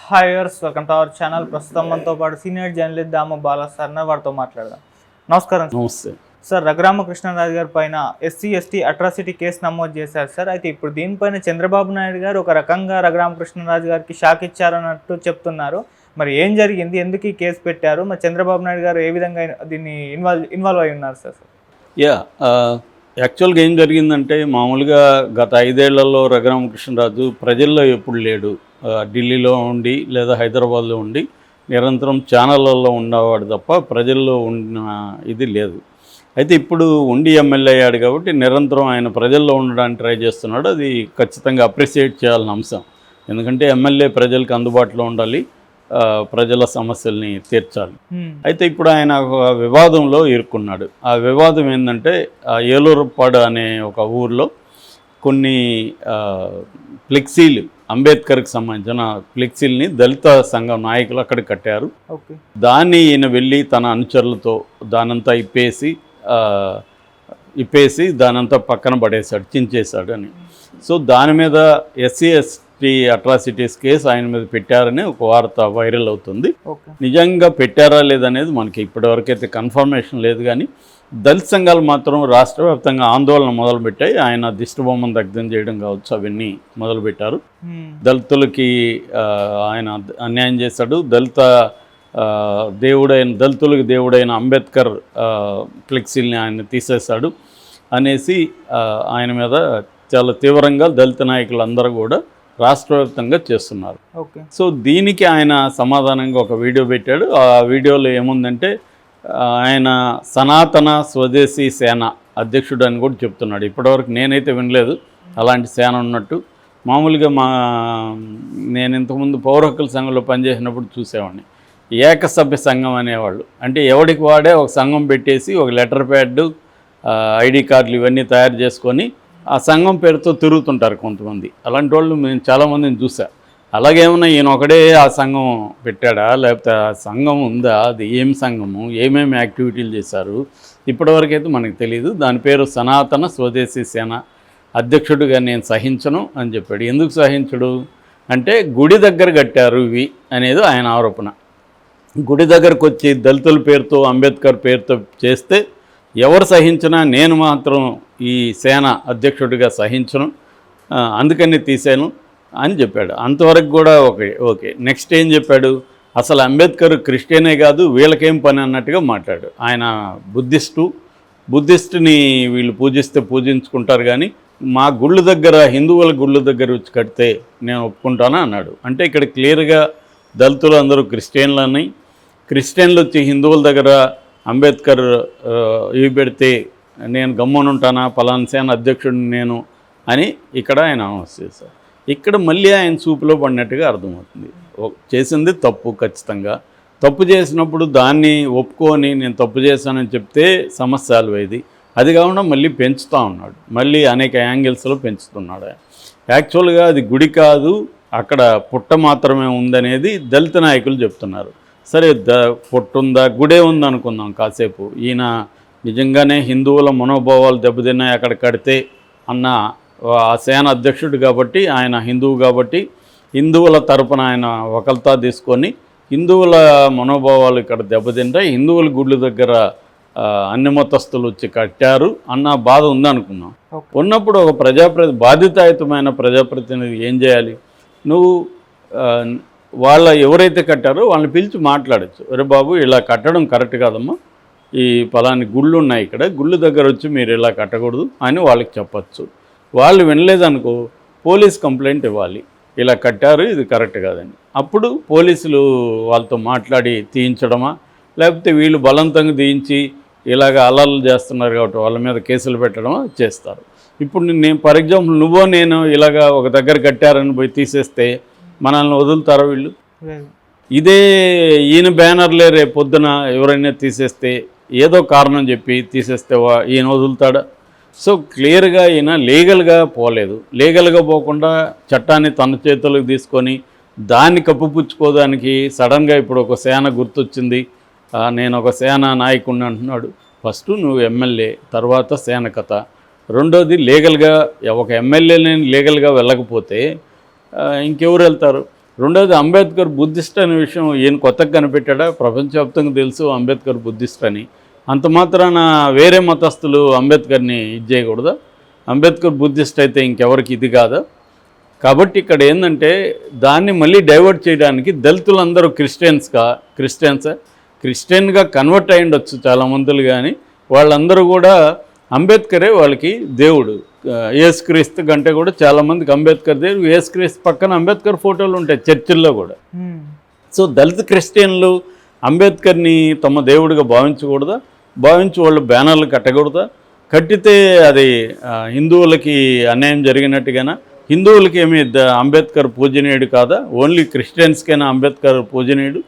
Hi viewers, welcome to our channel. ప్రస్తుతం మనతో పాటు సీనియర్ జర్నలిస్ట్ దామ బాలా సార్ వారితో మాట్లాడదాం. నమస్కారం. నమస్తే సార్, రఘురామకృష్ణరాజు గారి పైన ఎస్సీ/ఎస్టీ అట్రాసిటీ కేసు నమోదు చేశారు సార్. అయితే ఇప్పుడు దీనిపైన చంద్రబాబు నాయుడు గారు ఒక రకంగా రఘురామకృష్ణరాజు గారికి షాక్ ఇచ్చారన్నట్టు చెప్తున్నారు. మరి ఏం జరిగింది, ఎందుకు ఈ కేసు పెట్టారు, మరి చంద్రబాబు నాయుడు గారు ఏ విధంగా దీన్ని ఇన్వాల్వ్ అయి ఉన్నారు సార్? యాక్చువల్గా ఏం జరిగిందంటే, మామూలుగా గత 5 ఏళ్లలో రఘురామకృష్ణరాజు ప్రజల్లో ఎప్పుడు లేడు. ఢిల్లీలో ఉండి లేదా హైదరాబాద్లో ఉండి నిరంతరం ఛానళ్ళల్లో ఉండేవాడు తప్ప ప్రజల్లో ఉన్న ఇది లేదు. అయితే ఇప్పుడు ఉండి ఎమ్మెల్యే అయ్యాడు కాబట్టి నిరంతరం ఆయన ప్రజల్లో ఉండడానికి ట్రై చేస్తున్నాడు. అది ఖచ్చితంగా అప్రిషియేట్ చేయాల్సిన అంశం. ఎందుకంటే ఎమ్మెల్యే ప్రజలకు అందుబాటులో ఉండాలి, ప్రజల సమస్యల్ని తీర్చాలి. అయితే ఇప్పుడు ఆయన ఒక వివాదంలో ఇరుక్కున్నాడు. ఆ వివాదం ఏంటంటే, ఏలూరుపాడు అనే ఒక ఊర్లో కొన్ని ఫ్లెక్సీలు, అంబేద్కర్కి సంబంధించిన ఫ్లెక్సీల్ని దళిత సంఘం నాయకులు అక్కడ కట్టారు. దాన్ని ఈయన వెళ్ళి తన అనుచరులతో దానంతా ఇప్పేసి దానంతా పక్కన పడేశాడు, చించేశాడు అని. సో దాని మీద ఎస్సీ/ఎస్టీ అట్రాసిటీస్ కేసు ఆయన మీద పెట్టారని ఒక వార్త వైరల్ అవుతుంది. నిజంగా పెట్టారా లేదనేది మనకి ఇప్పటివరకైతే కన్ఫర్మేషన్ లేదు. కానీ దళిత సంఘాలు మాత్రం రాష్ట్ర వ్యాప్తంగా ఆందోళన మొదలుపెట్టాయి. ఆయన దిష్టిబొమ్మను దగ్ధం చేయడం కావచ్చు, అవన్నీ మొదలుపెట్టారు. దళితులకి ఆయన అన్యాయం చేశాడు. దళితులకు దేవుడైన అంబేద్కర్ ఫ్లెక్సీల్ని ఆయన తీసేశాడు అనేసి ఆయన మీద చాలా తీవ్రంగా దళిత నాయకులందరూ కూడా రాష్ట్ర వ్యాప్తంగా చేస్తున్నారు. సో దీనికి ఆయన సమాధానంగా ఒక వీడియో పెట్టాడు. ఆ వీడియోలో ఏముందంటే, ఆయన సనాతన స్వదేశీ సేన అధ్యక్షుడు అని కూడా చెప్తున్నాడు. ఇప్పటివరకు నేనైతే వినలేదు అలాంటి సేన ఉన్నట్టు. మామూలుగా నేను ఇంతకుముందు పౌర హక్కుల సంఘంలో పనిచేసినప్పుడు చూసేవాడిని. ఏకసభ్య సంఘం అనేవాళ్ళు, అంటే ఎవడికి వాడే ఒక సంఘం పెట్టేసి ఒక లెటర్ ప్యాడ్, ఐడి కార్డులు ఇవన్నీ తయారు చేసుకొని ఆ సంఘం పేరుతో తిరుగుతుంటారు కొంతమంది. అలాంటి వాళ్ళు నేను చాలామందిని చూసా. అలాగేమన్నా ఈయన ఒకడే ఆ సంఘం పెట్టాడా, లేకపోతే ఆ సంఘం ఉందా, అది ఏం సంఘము, ఏమేమి యాక్టివిటీలు చేశారు ఇప్పటివరకైతే మనకు తెలియదు. దాని పేరు సనాతన స్వదేశీ సేన అధ్యక్షుడిగా నేను సహించను అని చెప్పాడు. ఎందుకు సహించడు అంటే, గుడి దగ్గర కట్టారు ఇవి అనేది ఆయన ఆరోపణ. గుడి దగ్గరకు వచ్చి దళితుల పేరుతో అంబేద్కర్ పేరుతో చేస్తే ఎవరు సహించినా నేను మాత్రం ఈ సేన అధ్యక్షుడిగా సహించను, అందుకని తీసాను అని చెప్పాడు. అంతవరకు కూడా ఓకే. నెక్స్ట్ ఏం చెప్పాడు, అసలు అంబేద్కర్ క్రిస్టియనే కాదు, వీళ్ళకేం పని అన్నట్టుగా మాట్లాడు. ఆయన బుద్ధిస్ట్ని వీళ్ళు పూజిస్తే పూజించుకుంటారు, కానీ మా గుళ్ళు దగ్గర, హిందువుల గుళ్ళు దగ్గర వచ్చి కడితే నేను ఒప్పుకుంటానా అన్నాడు. అంటే ఇక్కడ క్లియర్గా దళితులు అందరూ క్రిస్టియన్లు వచ్చి హిందువుల దగ్గర అంబేద్కర్ ఇవి పెడితే నేను గమ్మునుంటానా, పలానా సేన అధ్యక్షుడిని నేను అని ఇక్కడ ఆయన అనౌన్స్ చేశారు. ఇక్కడ మళ్ళీ ఆయన చూపులో పడినట్టుగా అర్థమవుతుంది. చేసింది తప్పు, ఖచ్చితంగా తప్పు చేసినప్పుడు దాన్ని ఒప్పుకొని నేను తప్పు చేశానని చెప్తే సమస్య సాల్వ్ అయ్యేది. అది కాకుండా మళ్ళీ పెంచుతూ ఉన్నాడు, మళ్ళీ అనేక యాంగిల్స్లో పెంచుతున్నాడు. యాక్చువల్గా అది గుడి కాదు, అక్కడ పుట్ట మాత్రమే ఉందనేది దళిత నాయకులు చెప్తున్నారు. సరే, పుట్టుందా, గుడే ఉందనుకుందాం కాసేపు. ఈయన నిజంగానే హిందువుల మనోభావాలు దెబ్బతిన్నాయి అక్కడ కడితే అన్న ఆ సేన అధ్యక్షుడు కాబట్టి, ఆయన హిందువు కాబట్టి హిందువుల తరపున ఆయన వకల్తా తీసుకొని హిందువుల మనోభావాలు ఇక్కడ దెబ్బతింటాయి, హిందువుల గుళ్ళు దగ్గర అన్ని మతస్థులు వచ్చి కట్టారు అన్న బాధ ఉందనుకున్నాం. ఉన్నప్పుడు ఒక బాధ్యతాయుతమైన ప్రజాప్రతినిధి ఏం చేయాలి? నువ్వు ఎవరైతే కట్టారో వాళ్ళని పిలిచి మాట్లాడచ్చు. అరే బాబు, ఇలా కట్టడం కరెక్ట్ కాదమ్మా, ఈ పలాని గుళ్ళు ఉన్నాయి ఇక్కడ, గుళ్ళు దగ్గర వచ్చి మీరు ఇలా కట్టకూడదు అని వాళ్ళకి చెప్పచ్చు. వాళ్ళు వినలేదనుకో, పోలీస్ కంప్లైంట్ ఇవ్వాలి, ఇలా కట్టారు, ఇది కరెక్ట్ కాదని. అప్పుడు పోలీసులు వాళ్ళతో మాట్లాడి తీయించడమా, లేకపోతే వీళ్ళు బలవంతంగా తీయించి ఇలాగ అల్లర్లు చేస్తున్నారు కాబట్టి వాళ్ళ మీద కేసులు పెట్టడమా చేస్తారు. ఇప్పుడు నేను ఫర్ ఎగ్జాంపుల్ నేను ఇలాగ ఒక దగ్గర కట్టారని పోయి తీసేస్తే మనల్ని వదులుతారా వీళ్ళు? ఇదే ఈయన బ్యానర్లే రేపు పొద్దున ఎవరైనా తీసేస్తే, ఏదో కారణం చెప్పి తీసేస్తే ఈయన వదులుతాడా? సో క్లియర్గా ఈయన లీగల్గా పోలేదు. లీగల్గా పోకుండా చట్టాన్ని తన చేతులకు తీసుకొని దాన్ని కప్పుపుచ్చుకోవడానికి సడన్గా ఇప్పుడు ఒక సేన గుర్తొచ్చింది, నేను ఒక సేన నాయకుడిని అంటున్నాడు. ఫస్ట్ నువ్వు ఎమ్మెల్యే, తర్వాత సేన కథ. రెండోది లీగల్గా ఒక ఎమ్మెల్యేని లీగల్గా వెళ్ళకపోతే ఇంకెవరు వెళ్తారు? రెండోది అంబేద్కర్ బుద్ధిస్ట్ అనే విషయం ఈయన కొత్తగా కనిపెట్టాడా? ప్రపంచవ్యాప్తంగా తెలుసు అంబేద్కర్ బుద్ధిస్ట్ అని. అంత మాత్రాన వేరే మతస్థులు అంబేద్కర్ని ఇది చేయకూడదా? అంబేద్కర్ బుద్ధిస్ట్ అయితే ఇంకెవరికి ఇది కాదా? కాబట్టి ఇక్కడ ఏంటంటే దాన్ని మళ్ళీ డైవర్ట్ చేయడానికి దళితులందరూ క్రిస్టియన్గా కన్వర్ట్ అయి ఉండొచ్చు చాలామందులు, కానీ వాళ్ళందరూ కూడా అంబేద్కరే వాళ్ళకి దేవుడు. యేసుక్రీస్తు కంటే కూడా చాలామందికి అంబేద్కర్ దేవుడు. యేసుక్రీస్తు పక్కన అంబేద్కర్ ఫోటోలు ఉంటాయి చర్చిల్లో కూడా. సో దళిత క్రిస్టియన్లు అంబేద్కర్ని తమ దేవుడిగా భావించకూడదా? భావించి వాళ్ళు బ్యానర్లు కట్టకూడదా? కట్టితే అది హిందువులకి అన్యాయం జరిగినట్టుగానా? హిందువులకి ఏమి అంబేద్కర్ పూజనీయుడు కాదా? ఓన్లీ క్రిస్టియన్స్కైనా అంబేద్కర్ పూజనీయుడు?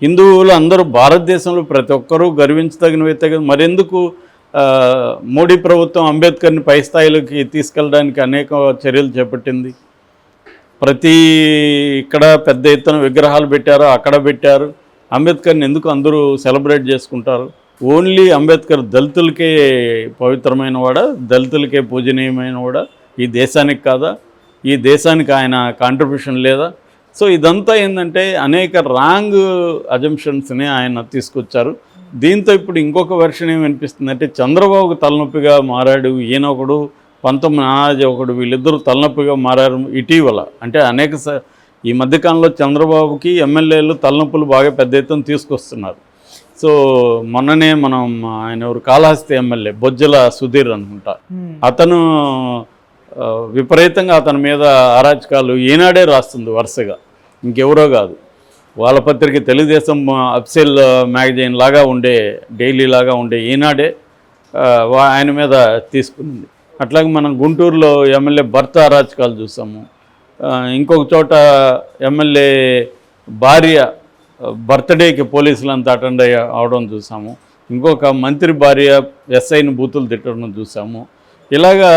హిందువులు అందరూ భారతదేశంలో ప్రతి ఒక్కరూ గర్వించదగిన వ్యక్తే కదా. మరెందుకు మోడీ ప్రభుత్వం అంబేద్కర్ని పై స్థాయిలోకి తీసుకెళ్ళడానికి అనేక చర్యలు చేపట్టింది? ప్రతి ఇక్కడ పెద్ద ఎత్తున విగ్రహాలు పెట్టారు, అక్కడ పెట్టారు. అంబేద్కర్ని ఎందుకు అందరూ సెలబ్రేట్ చేసుకుంటారు? ఓన్లీ అంబేద్కర్ దళితులకే పవిత్రమైన వాడా? దళితులకే పూజనీయమైన వాడా? ఈ దేశానికి కాదా? ఈ దేశానికి ఆయన కాంట్రిబ్యూషన్ లేదా? సో ఇదంతా ఏంటంటే అనేక రాంగ్ అజంప్షన్స్ని ఆయన తీసుకొచ్చారు. దీంతో ఇప్పుడు ఇంకొక వెర్షన్ ఏమనిపిస్తుందంటే చంద్రబాబుకు తలనొప్పిగా మారాడు ఈయన ఒకడు, 19 నానాజీ ఒకడు, వీళ్ళిద్దరూ తలనొప్పిగా మారారు ఇటీవల. అంటే ఈ మధ్యకాలంలో చంద్రబాబుకి ఎమ్మెల్యేలు తలనొప్పులు బాగా పెద్ద ఎత్తున తీసుకొస్తున్నారు. సో మొన్ననే ఆయన ఎవరు కాళహస్తి ఎమ్మెల్యే బొజ్జల సుధీర్ అనుకుంటా, అతను విపరీతంగా అతని మీద అరాచకాలు ఈనాడే రాస్తుంది వరుసగా, ఇంకెవరో కాదు. వాళ్ళ పత్రిక తెలుగుదేశం అఫ్సెల్ మ్యాగజైన్ లాగా ఉండే, డైలీ లాగా ఉండే ఈనాడే ఆయన మీద తీసుకుంది. అట్లాగే మనం గుంటూరులో ఎమ్మెల్యే భర్త అరాచకాలు చూసాము. ఇంకొక చోట ఎమ్మెల్యే భార్య బర్త్డేకి పోలీసులంతా అటెండ్ అవడం చూసాము. ఇంకొక మంత్రి భార్య ఎస్ఐని బూతులు తిట్టడం చూసాము. ఇలాగా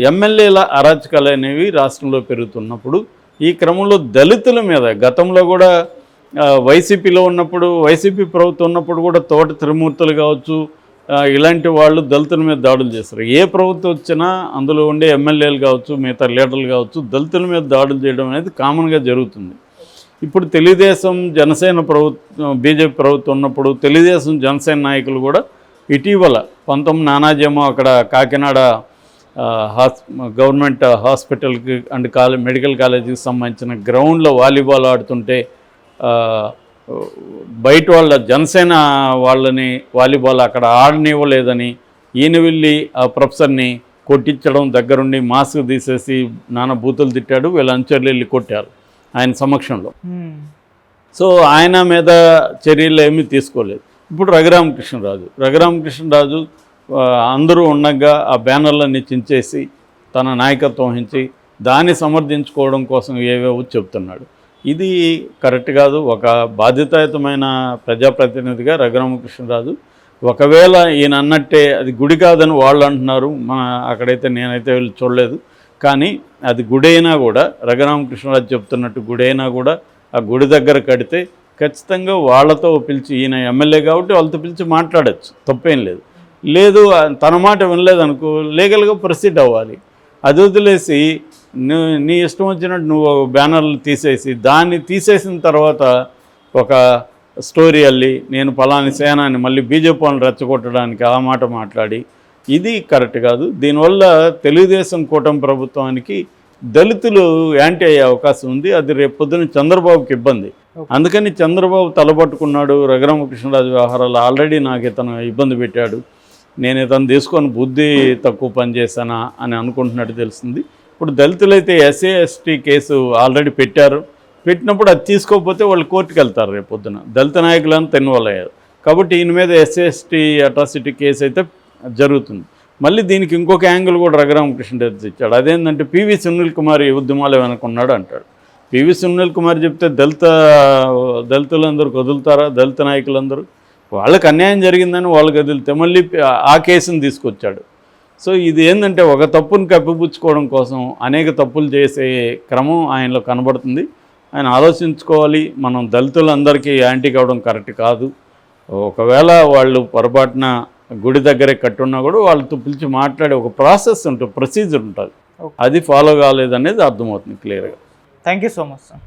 ఎమ్మెల్యేల అరాచకాలు అనేవి రాష్ట్రంలో పెరుగుతున్నప్పుడు ఈ క్రమంలో దళితుల మీద గతంలో కూడా వైసీపీలో ఉన్నప్పుడు, వైసీపీ ప్రభుత్వం ఉన్నప్పుడు కూడా తోట త్రిమూర్తులు కావచ్చు, ఇలాంటి వాళ్ళు దళితుల మీద దాడులు చేస్తారు. ఏ ప్రభుత్వం వచ్చినా అందులో ఉండే ఎమ్మెల్యేలు కావచ్చు, మిగతా లీడర్లు కావచ్చు, దళితుల మీద దాడులు చేయడం అనేది కామన్గా జరుగుతుంది. ఇప్పుడు తెలుగుదేశం జనసేన ప్రభుత్వం, బీజేపీ ప్రభుత్వం ఉన్నప్పుడు తెలుగుదేశం జనసేన నాయకులు కూడా ఇటీవల 19 నానాజేమో అక్కడ కాకినాడ గవర్నమెంట్ హాస్పిటల్కి అండ్ మెడికల్ కాలేజీకి సంబంధించిన గ్రౌండ్లో వాలీబాల్ ఆడుతుంటే బయట వాళ్ళ జనసేన వాళ్ళని వాలీబాల్ అక్కడ ఆడనివ్వలేదని ఈయన వెళ్ళి ఆ ప్రొఫెసర్ని కొట్టించడం, దగ్గరుండి మాస్క్ తీసేసి నానా బూతులు తిట్టాడు. వీళ్ళ అనుచరులు వెళ్ళి కొట్టారు ఆయన సమక్షంలో. సో ఆయన మీద చర్యలు ఏమీ తీసుకోలేదు. ఇప్పుడు రఘురామకృష్ణరాజు అందరూ ఉండగా ఆ బ్యానర్లన్నీ చించేసి తన నాయకత్వం వహించి దాన్ని సమర్థించుకోవడం కోసం ఏవేవో చెప్తున్నాడు. ఇది కరెక్ట్ కాదు. ఒక బాధ్యతాయుతమైన ప్రజాప్రతినిధిగా రఘురామకృష్ణరాజు, ఒకవేళ ఈయన అన్నట్టే అది గుడి కాదని వాళ్ళు అంటున్నారు, అక్కడైతే నేనైతే వెళ్ళి చూడలేదు, కానీ అది గుడి అయినా కూడా రఘురామకృష్ణరాజు చెప్తున్నట్టు గుడి అయినా కూడా ఆ గుడి దగ్గర కడితే ఖచ్చితంగా వాళ్ళతో పిలిచి, ఈయన ఎమ్మెల్యే కాబట్టి వాళ్ళతో పిలిచి మాట్లాడచ్చు, తప్పేం లేదు. లేదు తన మాట వినలేదనుకో లీగల్గా ప్రొసీడ్ అవ్వాలి. అది వదిలేసి నీ ఇష్టం వచ్చినట్టు నువ్వు బ్యానర్లు తీసేసి దాన్ని తీసేసిన తర్వాత ఒక స్టోరీ అల్లి నేను పలాని సేనాన్ని మళ్ళీ బీజేపీ వాళ్ళని రెచ్చగొట్టడానికి ఆ మాట మాట్లాడి ఇది కరెక్ట్ కాదు. దీనివల్ల తెలుగుదేశం కూటమి ప్రభుత్వానికి దళితులు యాంటీ అయ్యే అవకాశం ఉంది. అది రేపు పొద్దున చంద్రబాబుకి ఇబ్బంది. అందుకని చంద్రబాబు తలపట్టుకున్నాడు. రఘురామకృష్ణరాజు వ్యవహారాలు ఆల్రెడీ నాకు ఇతను ఇబ్బంది పెట్టాడు, నేను ఇతను తీసుకొని బుద్ధి తక్కువ పనిచేశానా అని అనుకుంటున్నట్టు తెలిసింది. ఇప్పుడు దళితులైతే ఎస్సీ ఎస్టీ కేసు ఆల్రెడీ పెట్టినప్పుడు అది తీసుకోకపోతే వాళ్ళు కోర్టుకు వెళ్తారు రేపు పొద్దున. దళిత నాయకులను ఇన్వాల్వ్ అయ్యారు కాబట్టి ఈయన మీద ఎస్సీ ఎస్టీ అట్రాసిటీ కేసు అయితే జరుగుతుంది. మళ్ళీ దీనికి ఇంకొక యాంగిల్ కూడా రఘురామకృష్ణరాజు ఇచ్చాడు. అదేంటంటే పివి సునీల్ కుమార్ ఈ ఉద్యమాలు వెనుకున్నాడు అంటాడు. పివి సునీల్ కుమార్ చెప్తే దళితులందరూ కదులుతారా? దళిత నాయకులందరూ వాళ్ళకి అన్యాయం జరిగిందని వాళ్ళు కదిలితే మళ్ళీ ఆ కేసును తీసుకొచ్చాడు. సో ఇది ఏంటంటే ఒక తప్పును కప్పిపుచ్చుకోవడం కోసం అనేక తప్పులు చేసే క్రమం ఆయనలో కనబడుతుంది. ఆయన ఆలోచించుకోవాలి. మనం దళితులందరికీ యాంటీ కావడం కరెక్ట్ కాదు. ఒకవేళ వాళ్ళు పొరపాటున గుడి దగ్గరే కట్టున్నా కూడా వాళ్ళతో పిలిచి మాట్లాడే ఒక ప్రాసెస్ ఉంటుంది, ప్రొసీజర్ ఉంటుంది, అది ఫాలో కాలేదనేది అర్థమవుతుంది క్లియర్గా. Thank you so much sir.